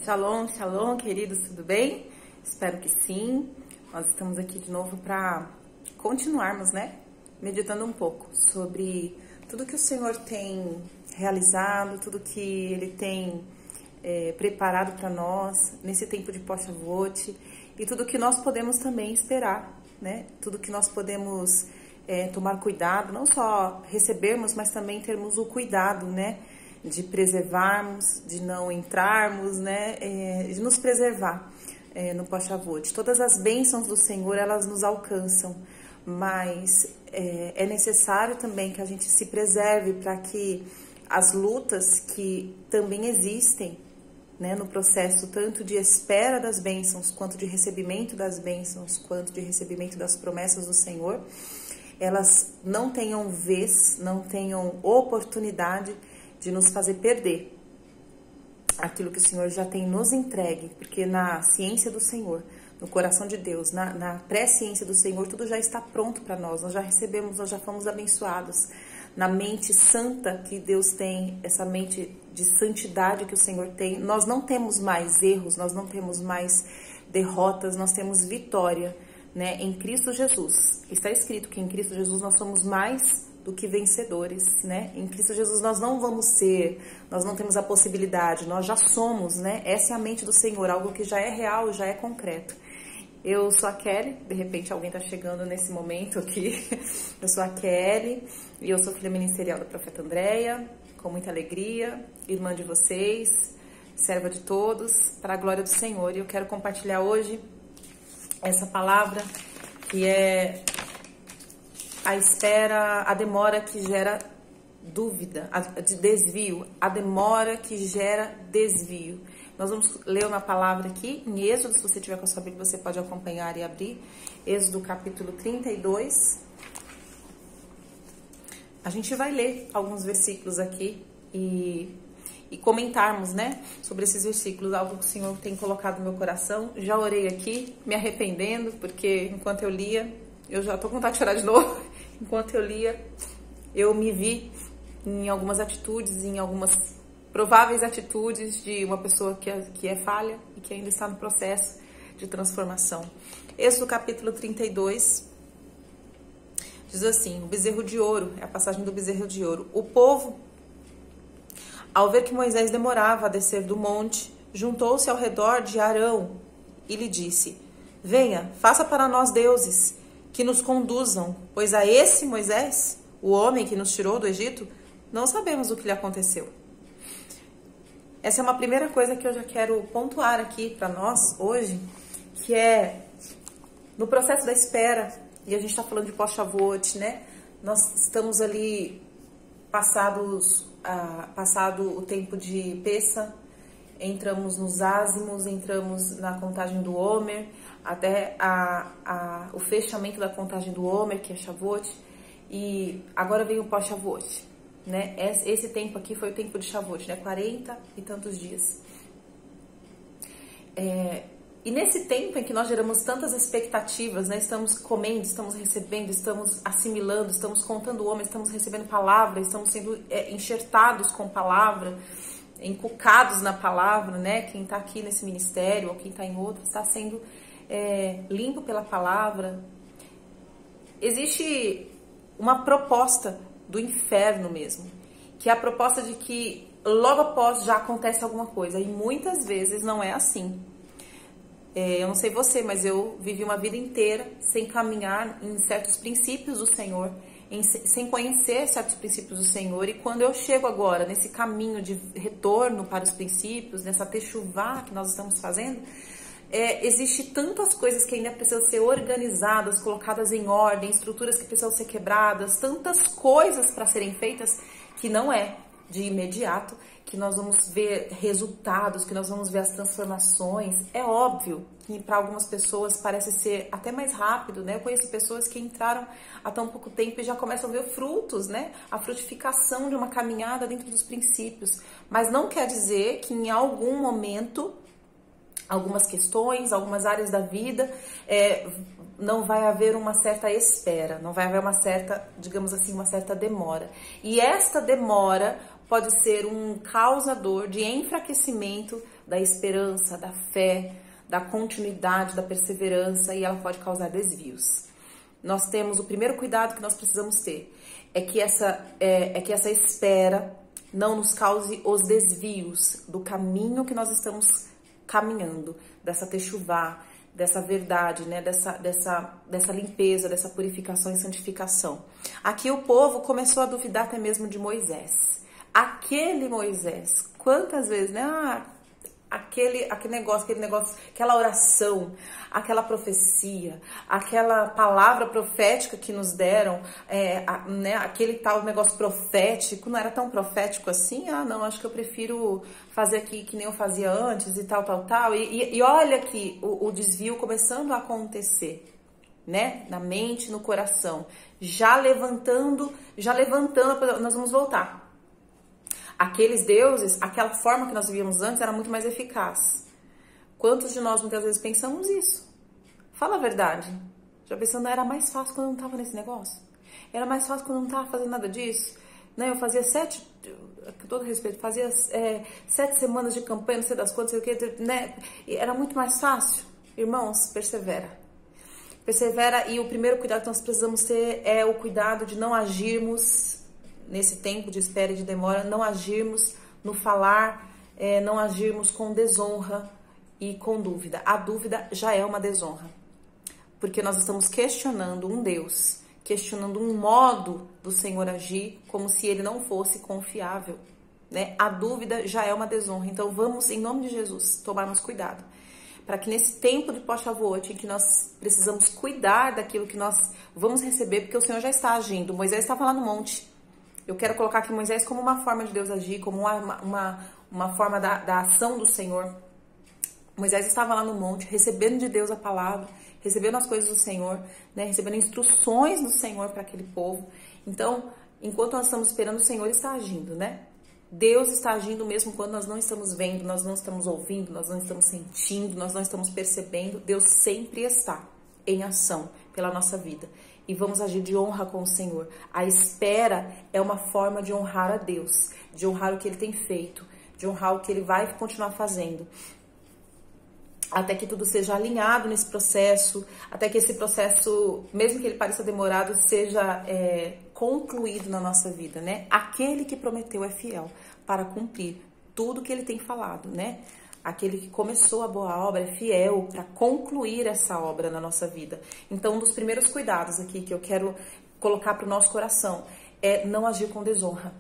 Shalom, shalom, queridos, tudo bem? Espero que sim. Nós estamos aqui de novo para continuarmos, né? Meditando um pouco sobre tudo que o Senhor tem realizado, tudo que Ele tem preparado para nós nesse tempo de pós-Shavuot e tudo que nós podemos também esperar, né? Tudo que nós podemos tomar cuidado, não só recebermos, mas também termos o cuidado, né? De preservarmos, de não entrarmos, né, de nos preservar no pós-Shavuot. Todas as bênçãos do Senhor, elas nos alcançam, mas é necessário também que a gente se preserve para que as lutas que também existem, né, no processo tanto de espera das bênçãos, quanto de recebimento das bênçãos, quanto de recebimento das promessas do Senhor, elas não tenham vez, não tenham oportunidade de nos fazer perder aquilo que o Senhor já tem nos entregue, porque na ciência do Senhor, no coração de Deus, na pré-ciência do Senhor, tudo já está pronto para nós já recebemos, nós já fomos abençoados. Na mente santa que Deus tem, essa mente de santidade que o Senhor tem, nós não temos mais erros, nós não temos mais derrotas, nós temos vitória, né, em Cristo Jesus. Está escrito que em Cristo Jesus nós somos mais do que vencedores, né? Em Cristo Jesus nós não vamos ser, nós não temos a possibilidade, nós já somos, né? Essa é a mente do Senhor, algo que já é real, já é concreto. Eu sou a Kelly, de repente alguém está chegando nesse momento aqui. Eu sou a Kelly e eu sou filha ministerial da profeta Andréia, com muita alegria, irmã de vocês, serva de todos, para a glória do Senhor. E eu quero compartilhar hoje essa palavra que é a espera, a demora que gera dúvida, de desvio, a demora que gera desvio. Nós vamos ler uma palavra aqui em Êxodo, se você tiver com a sua Bíblia, você pode acompanhar e abrir. Êxodo capítulo 32. A gente vai ler alguns versículos aqui e comentarmos, né, sobre esses versículos, algo que o Senhor tem colocado no meu coração. Já orei aqui, me arrependendo, porque enquanto eu lia, eu já tô com vontade de chorar de novo. Enquanto eu lia, eu me vi em algumas atitudes, em algumas prováveis atitudes de uma pessoa que é falha e que ainda está no processo de transformação. Êxodo capítulo 32 diz assim: o bezerro de ouro, é a passagem do bezerro de ouro. O povo, ao ver que Moisés demorava a descer do monte, juntou-se ao redor de Arão e lhe disse: venha, faça para nós deuses que nos conduzam, pois a esse Moisés, o homem que nos tirou do Egito, não sabemos o que lhe aconteceu. Essa é uma primeira coisa que eu já quero pontuar aqui para nós hoje, que é no processo da espera, e a gente está falando de pós-Shavuot, né? Nós estamos ali passado o tempo de Pessa, entramos nos ázimos, entramos na contagem do Homer, até o fechamento da contagem do Homer, que é Shavuot, e agora vem o pós-Shavuot, né? Esse tempo aqui foi o tempo de Shavuot, né? 40 e tantos dias. E nesse tempo em que nós geramos tantas expectativas, né? Estamos comendo, estamos recebendo, estamos assimilando, estamos contando o Homer, estamos recebendo palavra, estamos sendo enxertados com palavra, encucados na palavra, né? Quem está aqui nesse ministério ou quem está em outro está sendo limpo pela palavra. Existe uma proposta do inferno mesmo, que é a proposta de que logo após já acontece alguma coisa, e muitas vezes não é assim. Eu não sei você, mas eu vivi uma vida inteira sem caminhar em certos princípios do Senhor, sem conhecer certos princípios do Senhor, e quando eu chego agora nesse caminho de retorno para os princípios, nessa techuvá que nós estamos fazendo, existe tantas coisas que ainda precisam ser organizadas, colocadas em ordem, estruturas que precisam ser quebradas, tantas coisas para serem feitas, que não é de imediato que nós vamos ver resultados, que nós vamos ver as transformações. É óbvio que para algumas pessoas parece ser até mais rápido, né? Eu conheço pessoas que entraram há tão pouco tempo e já começam a ver frutos, né? A frutificação de uma caminhada dentro dos princípios. Mas não quer dizer que em algum momento, algumas questões, algumas áreas da vida, não vai haver uma certa espera, não vai haver uma certa, digamos assim, uma certa demora. E esta demora pode ser um causador de enfraquecimento da esperança, da fé, da continuidade, da perseverança, e ela pode causar desvios. Nós temos o primeiro cuidado que nós precisamos ter, é que essa espera não nos cause os desvios do caminho que nós estamos caminhando, dessa techuvá, dessa verdade, né? dessa limpeza, dessa purificação e santificação. Aqui o povo começou a duvidar até mesmo de Moisés. Aquele Moisés, quantas vezes, né? Aquele negócio, aquela oração, aquela profecia, aquela palavra profética que nos deram, né, aquele tal negócio profético, não era tão profético assim, não, acho que eu prefiro fazer aqui que nem eu fazia antes e tal, e olha aqui o desvio começando a acontecer, né, na mente, no coração, já levantando, nós vamos voltar. Aqueles deuses, aquela forma que nós vivíamos antes era muito mais eficaz. Quantos de nós muitas vezes pensamos isso? Fala a verdade. Já pensando, era mais fácil quando eu não estava nesse negócio? Era mais fácil quando eu não estava fazendo nada disso? Né? Eu fazia com todo respeito, fazia 7 semanas de campanha, não sei das quantas, sei o que, né? Era muito mais fácil. Irmãos, persevera. Persevera, e o primeiro cuidado que nós precisamos ter é o cuidado de não agirmos nesse tempo de espera e de demora, não agirmos no falar, não agirmos com desonra e com dúvida. A dúvida já é uma desonra, porque nós estamos questionando um Deus, questionando um modo do Senhor agir, como se ele não fosse confiável, né? A dúvida já é uma desonra. Então vamos, em nome de Jesus, tomarmos cuidado, para que nesse tempo de pós-Shavuot, em que nós precisamos cuidar daquilo que nós vamos receber, porque o Senhor já está agindo. Moisés estava lá no monte. Eu quero colocar aqui Moisés como uma forma de Deus agir, como uma forma da ação do Senhor. Moisés estava lá no monte, recebendo de Deus a palavra, recebendo as coisas do Senhor, né, recebendo instruções do Senhor para aquele povo. Então, enquanto nós estamos esperando, o Senhor está agindo, né? Deus está agindo mesmo quando nós não estamos vendo, nós não estamos ouvindo, nós não estamos sentindo, nós não estamos percebendo. Deus sempre está em ação pela nossa vida. E vamos agir de honra com o Senhor. A espera é uma forma de honrar a Deus, de honrar o que Ele tem feito, de honrar o que Ele vai continuar fazendo. Até que tudo seja alinhado nesse processo, até que esse processo, mesmo que ele pareça demorado, seja concluído na nossa vida, né? Aquele que prometeu é fiel para cumprir tudo que Ele tem falado, né? Aquele que começou a boa obra é fiel para concluir essa obra na nossa vida. Então, um dos primeiros cuidados aqui que eu quero colocar para o nosso coração é não agir com desonra,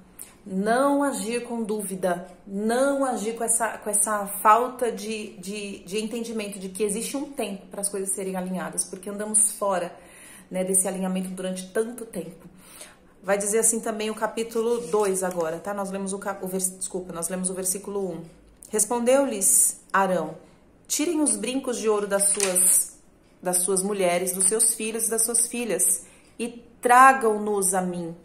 não agir com dúvida, não agir com essa falta de entendimento de que existe um tempo para as coisas serem alinhadas, porque andamos fora, né, desse alinhamento durante tanto tempo. Vai dizer assim também o capítulo 2 agora, tá? Nós lemos nós lemos o versículo 1. Respondeu-lhes Arão: tirem os brincos de ouro das suas mulheres, dos seus filhos e das suas filhas, e tragam-nos a mim.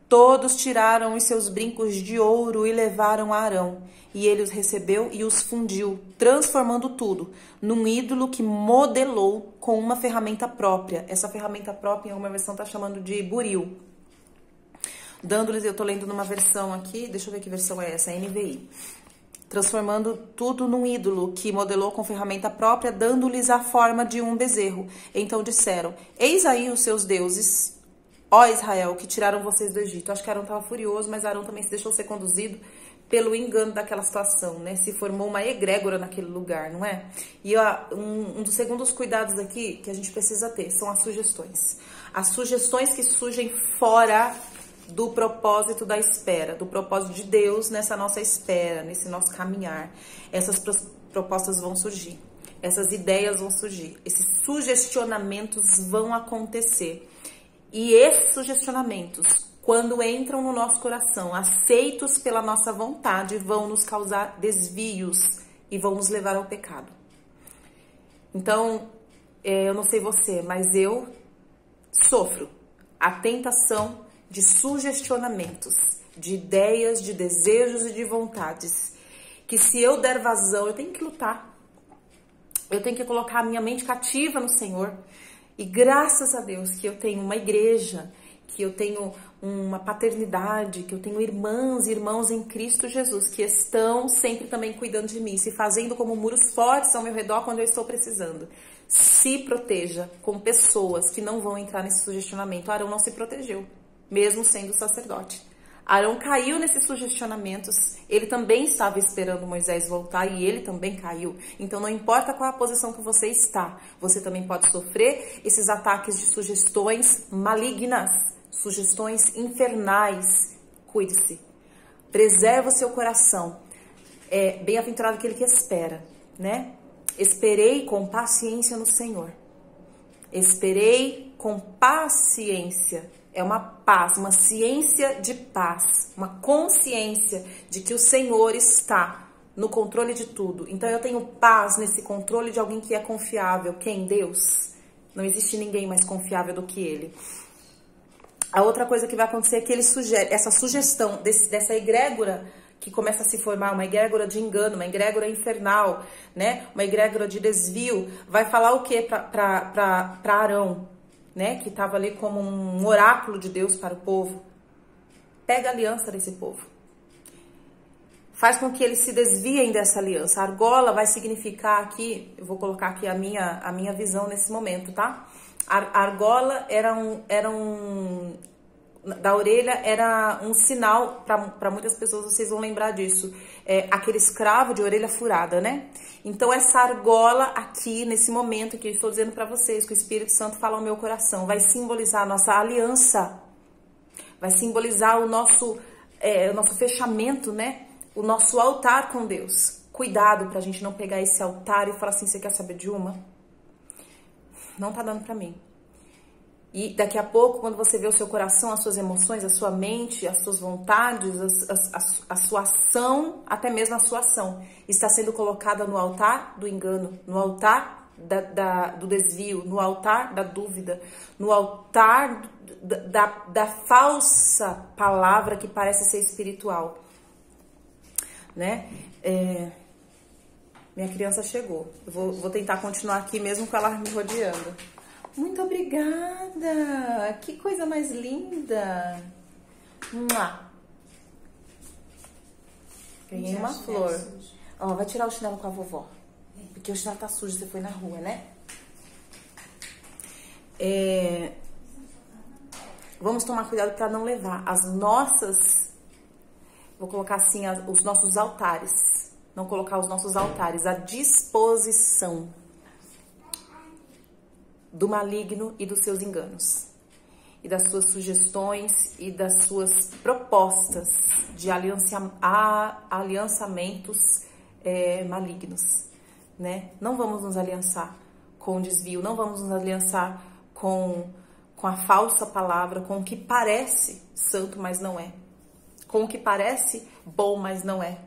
Todos tiraram os seus brincos de ouro e levaram a Arão, e ele os recebeu e os fundiu, transformando tudo num ídolo que modelou com uma ferramenta própria. Essa ferramenta própria, em uma versão, está chamando de buril. Dando-lhes, eu estou lendo numa versão aqui, deixa eu ver que versão é essa, NVI. Transformando tudo num ídolo que modelou com ferramenta própria, dando-lhes a forma de um bezerro. Então disseram: eis aí os seus deuses, ó Israel, que tiraram vocês do Egito. Acho que Arão estava furioso, mas Arão também se deixou ser conduzido pelo engano daquela situação, né? Se formou uma egrégora naquele lugar, não é? E um dos segundos cuidados aqui que a gente precisa ter são as sugestões. As sugestões que surgem fora do propósito da espera, do propósito de Deus nessa nossa espera, nesse nosso caminhar. Essas propostas vão surgir, essas ideias vão surgir, esses sugestionamentos vão acontecer. E esses sugestionamentos, quando entram no nosso coração, aceitos pela nossa vontade, vão nos causar desvios e vão nos levar ao pecado. Então, eu não sei você, mas eu sofro a tentação de sugestionamentos, de ideias, de desejos e de vontades, que se eu der vazão, eu tenho que lutar, eu tenho que colocar a minha mente cativa no Senhor. E graças a Deus que eu tenho uma igreja que eu tenho uma paternidade, que eu tenho irmãs e irmãos em Cristo Jesus, que estão sempre também cuidando de mim, se fazendo como muros fortes ao meu redor quando eu estou precisando. Se proteja com pessoas que não vão entrar nesse sugestionamento. Arão não se protegeu, mesmo sendo sacerdote. Arão caiu nesses sugestionamentos, ele também estava esperando Moisés voltar e ele também caiu. Então não importa qual a posição que você está, você também pode sofrer esses ataques de sugestões malignas, sugestões infernais. Cuide-se, preserva o seu coração. É bem-aventurado aquele que espera, né? Esperei com paciência no Senhor. Esperei com paciência. É uma paz, uma ciência de paz, uma consciência de que o Senhor está no controle de tudo. Então eu tenho paz nesse controle de alguém que é confiável. Quem? Deus. Não existe ninguém mais confiável do que Ele. A outra coisa que vai acontecer é que ele sugere, essa sugestão dessa egrégora que começa a se formar, uma egrégora de engano, uma egrégora infernal, né? Uma egrégora de desvio, vai falar o que para Arão? Né, que estava ali como um oráculo de Deus para o povo. Pega a aliança desse povo. Faz com que eles se desviem dessa aliança. Argola vai significar aqui, eu vou colocar aqui a minha visão nesse momento, tá? Argola da orelha era um sinal, para muitas pessoas vocês vão lembrar disso, aquele escravo de orelha furada, né? Então essa argola aqui, nesse momento que eu estou dizendo para vocês, que o Espírito Santo fala ao meu coração, vai simbolizar a nossa aliança, vai simbolizar o nosso fechamento, né? O nosso altar com Deus. Cuidado pra gente não pegar esse altar e falar assim, você quer saber de uma? Não tá dando pra mim. E daqui a pouco, quando você vê o seu coração, as suas emoções, a sua mente, as suas vontades, a sua ação, até mesmo a sua ação, está sendo colocada no altar do engano, no altar do desvio, no altar da dúvida, no altar da falsa palavra que parece ser espiritual, né? Minha criança chegou. Eu vou tentar continuar aqui mesmo com ela me rodeando. Muito obrigada! Que coisa mais linda! Ganhei uma flor. Ó, vai tirar o chinelo com a vovó. Porque o chinelo tá sujo, você foi na rua, né? Vamos tomar cuidado para não levar as nossas... Vou colocar assim, os nossos altares. Não colocar os nossos altares à disposição do maligno e dos seus enganos, e das suas sugestões e das suas propostas de aliançamentos malignos, né? Não vamos nos aliançar com o desvio, não vamos nos aliançar com a falsa palavra, com o que parece santo, mas não é, com o que parece bom, mas não é.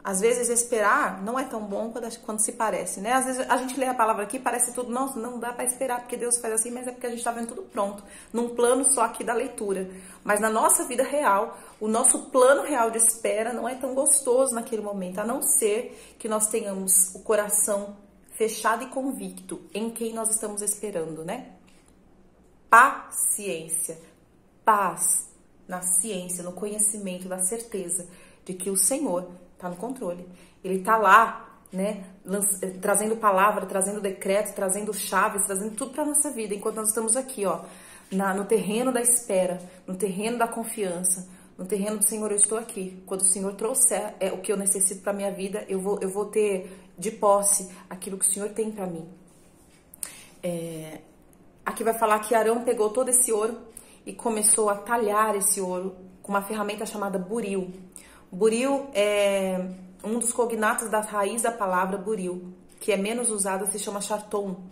Às vezes esperar não é tão bom quando se parece, né? Às vezes a gente lê a palavra aqui, parece tudo, não dá para esperar, porque Deus faz assim, mas é porque a gente tá vendo tudo pronto, num plano só aqui da leitura. Mas na nossa vida real, o nosso plano real de espera não é tão gostoso naquele momento, a não ser que nós tenhamos o coração fechado e convicto em quem nós estamos esperando, né? Paciência, paz na ciência, no conhecimento, na certeza de que o Senhor tá no controle. Ele tá lá, né, trazendo palavra, trazendo decreto, trazendo chaves, trazendo tudo para nossa vida, enquanto nós estamos aqui, ó, no terreno da espera, no terreno da confiança, no terreno do Senhor. Eu estou aqui. Quando o Senhor trouxer o que eu necessito para minha vida, eu vou ter de posse aquilo que o Senhor tem para mim. Aqui vai falar que Arão pegou todo esse ouro e começou a talhar esse ouro com uma ferramenta chamada buril. Buril é um dos cognatos da raiz da palavra buril, que é menos usada, se chama charton,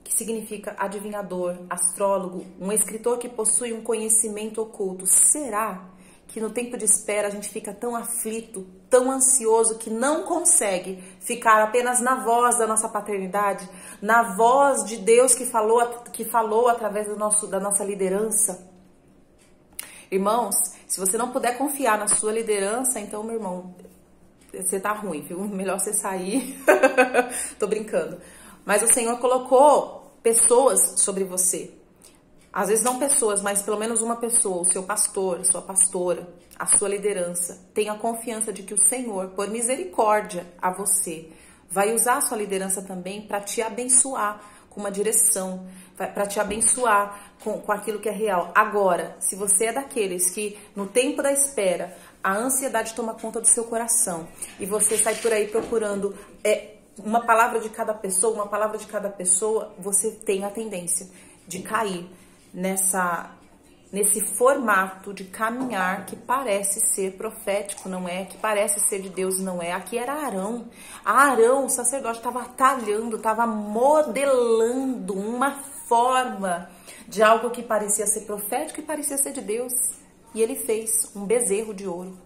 que significa adivinhador, astrólogo, um escritor que possui um conhecimento oculto. Será que no tempo de espera a gente fica tão aflito, tão ansioso, que não consegue ficar apenas na voz da nossa paternidade, na voz de Deus que falou através da nossa liderança? Irmãos, se você não puder confiar na sua liderança, então, meu irmão, você tá ruim, viu? Melhor você sair. Tô brincando. Mas o Senhor colocou pessoas sobre você. às vezes não pessoas, mas pelo menos uma pessoa, o seu pastor, sua pastora, a sua liderança, tenha confiança de que o Senhor, por misericórdia a você, vai usar a sua liderança também para te abençoar com uma direção, para te abençoar com aquilo que é real. Agora, se você é daqueles que no tempo da espera, a ansiedade toma conta do seu coração e você sai por aí procurando uma palavra de cada pessoa, você tem a tendência de cair nesse formato de caminhar que parece ser profético, não é? Que parece ser de Deus, não é? Aqui era Arão. Arão, o sacerdote, estava talhando, estava modelando uma forma de algo que parecia ser profético e parecia ser de Deus. E ele fez um bezerro de ouro.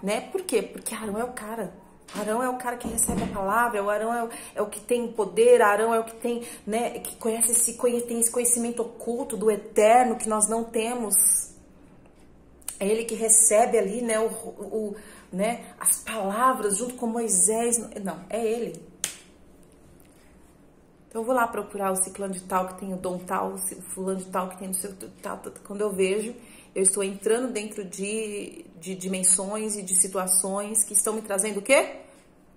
Né? Por quê? Porque Arão é o cara. Arão é o cara que recebe a palavra, o Arão é o que tem poder, Arão é o que tem, né, que tem esse conhecimento oculto do eterno que nós não temos. É ele que recebe ali, né, né, as palavras junto com Moisés. Não, é ele. Então eu vou lá procurar o ciclano de tal que tem o dom tal, o fulano de tal que tem o seu tal. Quando eu vejo, eu estou entrando dentro de dimensões e de situações que estão me trazendo o quê?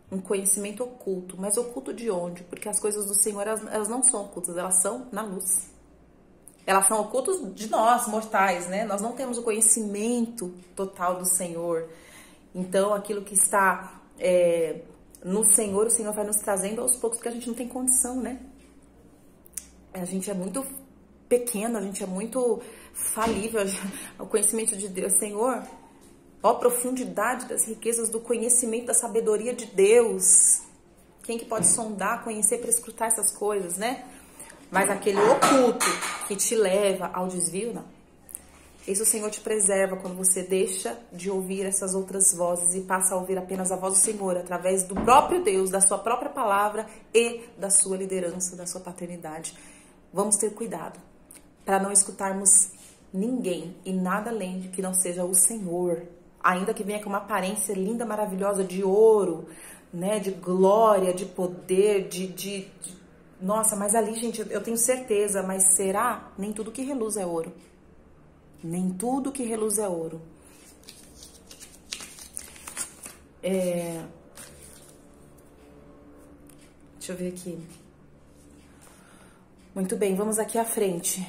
Um conhecimento oculto. Mas oculto de onde? Porque as coisas do Senhor, elas não são ocultas, elas são na luz. Elas são ocultas de nós, mortais, né? Nós não temos o conhecimento total do Senhor. Então, aquilo que está no Senhor, o Senhor vai nos trazendo aos poucos, porque a gente não tem condição, né? A gente é muito pequeno, a gente é muito falível. O conhecimento de Deus, Senhor, ó profundidade das riquezas do conhecimento, da sabedoria de Deus. Quem que pode sondar, conhecer para escutar essas coisas, né? Mas aquele oculto que te leva ao desvio, não. Isso o Senhor te preserva quando você deixa de ouvir essas outras vozes e passa a ouvir apenas a voz do Senhor, através do próprio Deus, da sua própria palavra e da sua liderança, da sua paternidade. Vamos ter cuidado para não escutarmos ninguém e nada além de que não seja o Senhor. Ainda que venha com uma aparência linda, maravilhosa, de ouro, né, de glória, de poder, Nossa, mas ali, gente, eu tenho certeza, mas será? Nem tudo que reluz é ouro. Nem tudo que reluz é ouro. Deixa eu ver aqui. Muito bem, vamos aqui à frente.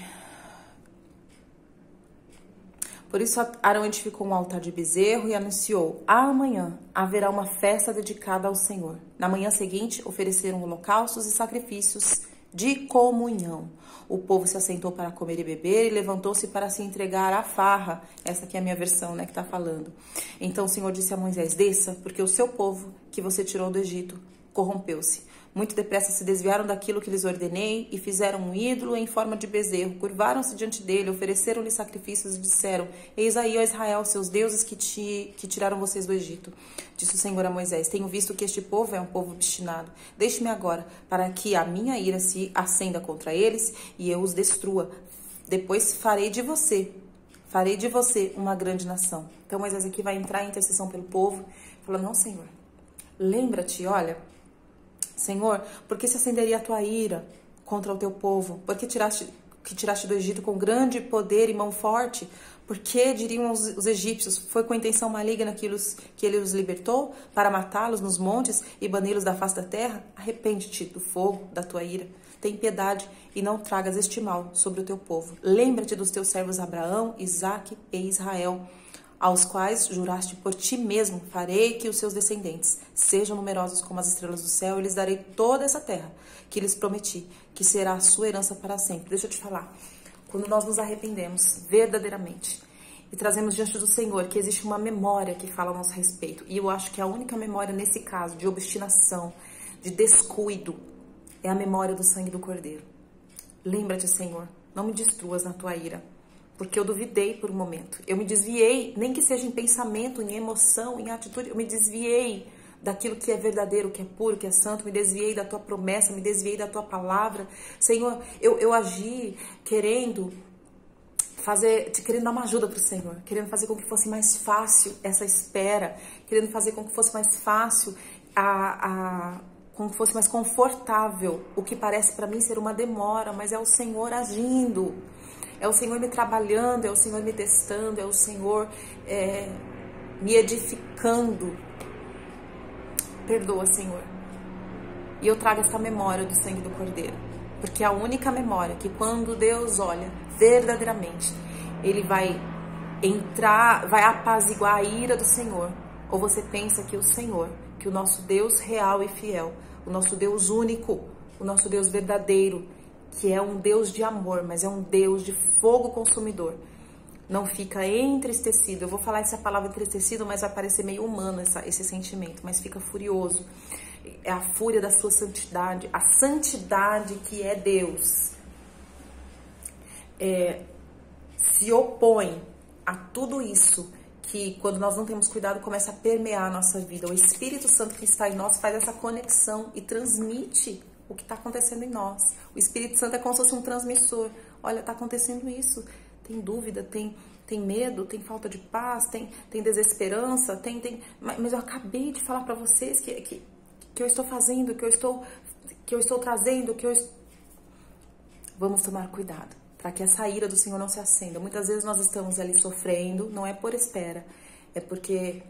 Por isso Arão edificou um altar de bezerro e anunciou: amanhã haverá uma festa dedicada ao Senhor. Na manhã seguinte ofereceram holocaustos e sacrifícios de comunhão. O povo se assentou para comer e beber e levantou-se para se entregar à farra. Essa aqui é a minha versão, né, que tá falando. Então o Senhor disse a Moisés: desça, porque o seu povo que você tirou do Egito corrompeu-se. Muito depressa se desviaram daquilo que lhes ordenei e fizeram um ídolo em forma de bezerro. Curvaram-se diante dele, ofereceram-lhe sacrifícios e disseram: eis aí, ó Israel, seus deuses que tiraram vocês do Egito. Disse o Senhor a Moisés: tenho visto que este povo é um povo obstinado. Deixe-me agora, para que a minha ira se acenda contra eles e eu os destrua. Depois farei de você uma grande nação. Então Moisés aqui vai entrar em intercessão pelo povo, falando: não, Senhor, lembra-te, olha, Senhor, por que se acenderia a tua ira contra o teu povo? Por que tiraste do Egito com grande poder e mão forte? Por que diriam os egípcios: foi com intenção maligna que ele os libertou, para matá-los nos montes e bani-los da face da terra? Arrepende-te do fogo da tua ira. Tem piedade e não tragas este mal sobre o teu povo. Lembra-te dos teus servos Abraão, Isaque e Israel, aos quais juraste por ti mesmo: farei que os seus descendentes sejam numerosos como as estrelas do céu, e lhes darei toda essa terra que lhes prometi, que será a sua herança para sempre. Deixa eu te falar, quando nós nos arrependemos verdadeiramente e trazemos diante do Senhor, que existe uma memória que fala a nosso respeito, e eu acho que a única memória nesse caso de obstinação, de descuido, é a memória do sangue do Cordeiro. Lembra-te, Senhor, não me destruas na tua ira, porque eu duvidei por um momento. Eu me desviei, nem que seja em pensamento, em emoção, em atitude. Eu me desviei daquilo que é verdadeiro, que é puro, que é santo. Me desviei da tua promessa, me desviei da tua palavra. Senhor, eu agi querendo dar uma ajuda para o Senhor. Querendo fazer com que fosse mais fácil essa espera. Querendo fazer com que fosse mais fácil como se fosse mais confortável o que parece para mim ser uma demora, mas é o Senhor agindo, é o Senhor me trabalhando, é o Senhor me testando, é o Senhor me edificando. Perdoa, Senhor. E eu trago essa memória do sangue do Cordeiro, porque é a única memória que quando Deus olha verdadeiramente, Ele vai entrar, vai apaziguar a ira do Senhor. Ou você pensa que o Senhor, que o nosso Deus real e fiel, o nosso Deus único, o nosso Deus verdadeiro, que é um Deus de amor, mas é um Deus de fogo consumidor, não fica entristecido. Eu vou falar essa palavra entristecido, mas vai parecer meio humano esse sentimento, mas fica furioso. É a fúria da sua santidade, a santidade que é Deus. Se opõe a tudo isso que, quando nós não temos cuidado, começa a permear a nossa vida. O Espírito Santo que está em nós faz essa conexão e transmite o que está acontecendo em nós. O Espírito Santo é como se fosse um transmissor. Olha, está acontecendo isso. Tem dúvida, tem medo, tem falta de paz, tem desesperança, mas eu acabei de falar para vocês que eu estou fazendo, que eu estou trazendo, Vamos tomar cuidado para que essa ira do Senhor não se acenda. Muitas vezes nós estamos ali sofrendo, não é por espera, é porque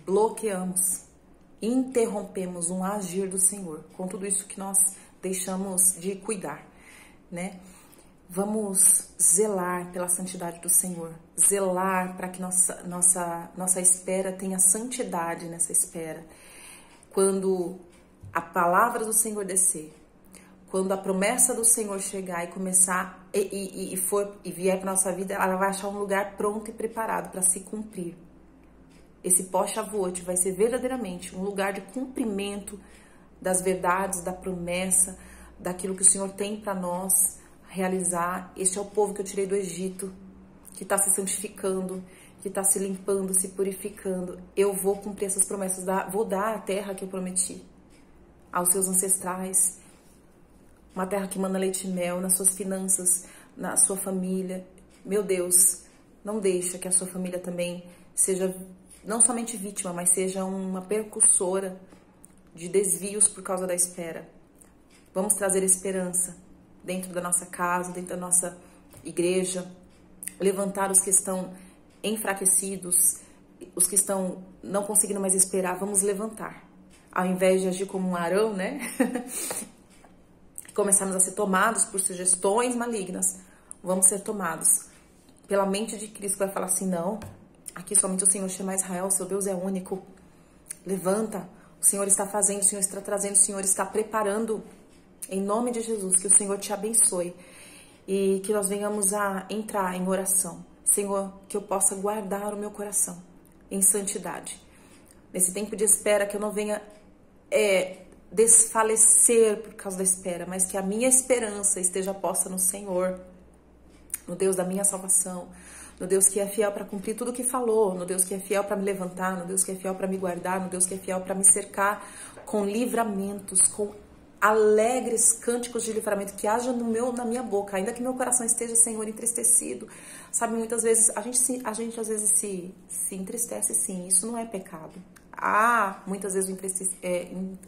bloqueamos, interrompemos um agir do Senhor, com tudo isso que nós deixamos de cuidar, né? Vamos zelar pela santidade do Senhor, zelar para que nossa espera tenha santidade nessa espera. Quando a palavra do Senhor descer, quando a promessa do Senhor chegar e começar e vier para nossa vida, ela vai achar um lugar pronto e preparado para se cumprir. Esse pós-Shavuot vai ser verdadeiramente um lugar de cumprimento das verdades, da promessa, daquilo que o Senhor tem para nós realizar. Este é o povo que eu tirei do Egito, que está se santificando, que está se limpando, se purificando. Eu vou cumprir essas promessas, vou dar a terra que eu prometi aos seus ancestrais. Uma terra que manda leite e mel nas suas finanças, na sua família. Meu Deus, não deixa que a sua família também seja não somente vítima, mas seja uma percussora de desvios por causa da espera. Vamos trazer esperança dentro da nossa casa, dentro da nossa igreja, levantar os que estão enfraquecidos, os que estão não conseguindo mais esperar, vamos levantar. Ao invés de agir como um Arão, né? Começarmos a ser tomados por sugestões malignas, vamos ser tomados pela mente de Cristo, que vai falar assim, não, aqui somente o Senhor chama Israel, seu Deus é único. Levanta, o Senhor está fazendo, o Senhor está trazendo, o Senhor está preparando. Em nome de Jesus, que o Senhor te abençoe e que nós venhamos a entrar em oração. Senhor, que eu possa guardar o meu coração em santidade. Nesse tempo de espera, que eu não venha desfalecer por causa da espera, mas que a minha esperança esteja posta no Senhor, no Deus da minha salvação, no Deus que é fiel para cumprir tudo o que falou, no Deus que é fiel para me levantar, no Deus que é fiel para me guardar, no Deus que é fiel para me cercar com livramentos, com alegres cânticos de livramento, que haja na minha boca, ainda que meu coração esteja, Senhor, entristecido. Sabe, muitas vezes a gente às vezes se entristece, sim, isso não é pecado. Muitas vezes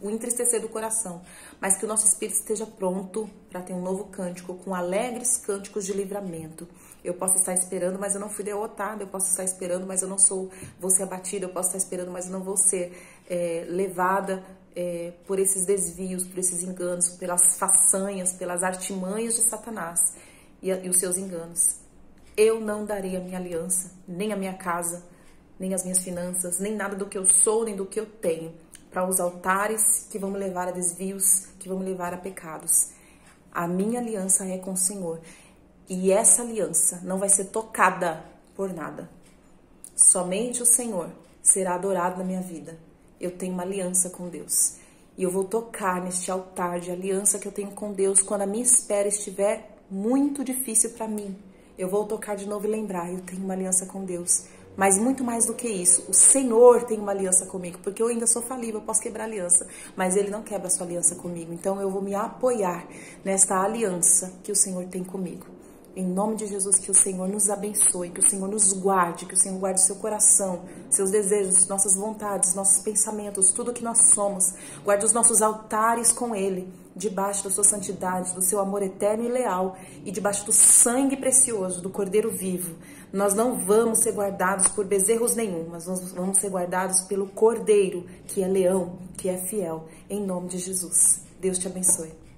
o entristecer do coração, mas que o nosso espírito esteja pronto para ter um novo cântico, com alegres cânticos de livramento. Eu posso estar esperando, mas eu não fui derrotada. Eu posso estar esperando, mas eu não vou ser abatida. Eu posso estar esperando, mas eu não vou ser levada por esses desvios, por esses enganos, pelas façanhas, pelas artimanhas de Satanás e os seus enganos. Eu não darei a minha aliança, nem a minha casa, nem as minhas finanças, nem nada do que eu sou, nem do que eu tenho, para os altares que vão me levar a desvios, que vão me levar a pecados. A minha aliança é com o Senhor. E essa aliança não vai ser tocada por nada. Somente o Senhor será adorado na minha vida. Eu tenho uma aliança com Deus. E eu vou tocar neste altar de aliança que eu tenho com Deus quando a minha espera estiver muito difícil para mim. Eu vou tocar de novo e lembrar, eu tenho uma aliança com Deus. Mas muito mais do que isso, o Senhor tem uma aliança comigo, porque eu ainda sou falível, eu posso quebrar a aliança, mas Ele não quebra a sua aliança comigo. Então eu vou me apoiar nesta aliança que o Senhor tem comigo. Em nome de Jesus, que o Senhor nos abençoe, que o Senhor nos guarde, que o Senhor guarde seu coração, seus desejos, nossas vontades, nossos pensamentos, tudo que nós somos. Guarde os nossos altares com Ele, debaixo da sua santidade, do seu amor eterno e leal e debaixo do sangue precioso do Cordeiro vivo. Nós não vamos ser guardados por bezerros nenhum, mas nós vamos ser guardados pelo Cordeiro, que é leão, que é fiel. Em nome de Jesus. Deus te abençoe.